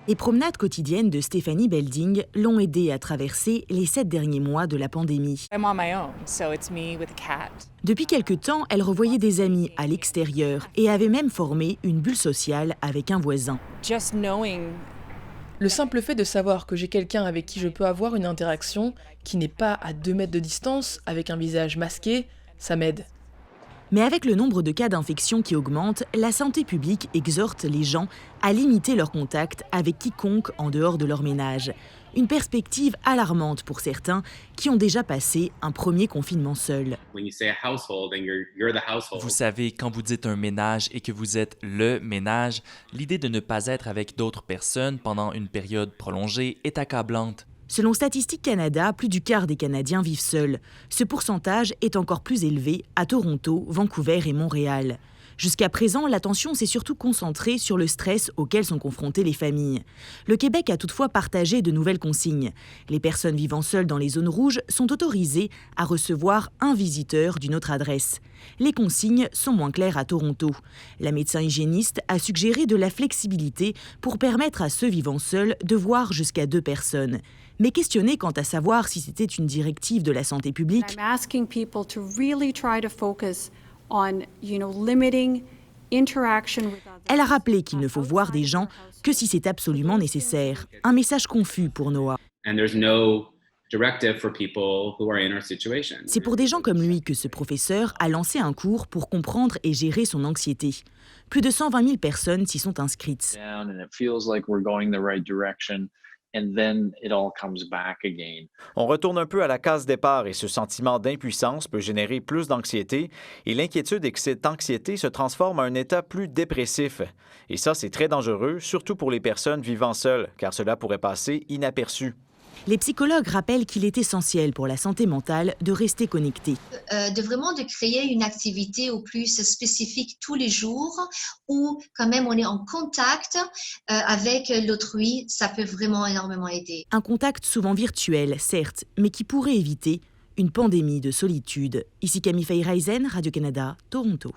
Les promenades quotidiennes de Stéphanie Belding l'ont aidée à traverser les 7 derniers mois de la pandémie. I'm on my own, so it's me with a cat. Depuis quelque temps, elle revoyait des amis à l'extérieur et avait même formé une bulle sociale avec un voisin. Just knowing Le simple fait de savoir que j'ai quelqu'un avec qui je peux avoir une interaction qui n'est pas à 2 mètres de distance, avec un visage masqué, ça m'aide. Mais avec le nombre de cas d'infection qui augmente, la santé publique exhorte les gens à limiter leurs contacts avec quiconque en dehors de leur ménage. Une perspective alarmante pour certains qui ont déjà passé un premier confinement seuls. Vous savez, quand vous dites un ménage et que vous êtes le ménage, l'idée de ne pas être avec d'autres personnes pendant une période prolongée est accablante. Selon Statistique Canada, plus du quart des Canadiens vivent seuls. Ce pourcentage est encore plus élevé à Toronto, Vancouver et Montréal. Jusqu'à présent, l'attention s'est surtout concentrée sur le stress auquel sont confrontées les familles. Le Québec a toutefois partagé de nouvelles consignes. Les personnes vivant seules dans les zones rouges sont autorisées à recevoir un visiteur d'une autre adresse. Les consignes sont moins claires à Toronto. La médecin hygiéniste a suggéré de la flexibilité pour permettre à ceux vivant seuls de voir jusqu'à 2 personnes. Mais questionné quant à savoir si c'était une directive de la santé publique, I'm asking people to really try to focus on, limiting interaction with others. elle a rappelé qu'il ne faut voir des gens que si c'est absolument nécessaire. Un message confus pour Noah. C'est pour des gens comme lui que ce professeur a lancé un cours pour comprendre et gérer son anxiété. Plus de 120 000 personnes s'y sont inscrites. On retourne un peu à la case départ et ce sentiment d'impuissance peut générer plus d'anxiété et l'inquiétude est que cette anxiété se transforme en un état plus dépressif. Et ça, c'est très dangereux, surtout pour les personnes vivant seules, car cela pourrait passer inaperçu. Les psychologues rappellent qu'il est essentiel pour la santé mentale de rester connecté. De créer une activité au plus spécifique tous les jours où quand même on est en contact avec l'autrui, ça peut vraiment énormément aider. Un contact souvent virtuel, certes, mais qui pourrait éviter une pandémie de solitude. Ici Camille Feyreisen, Radio-Canada, Toronto.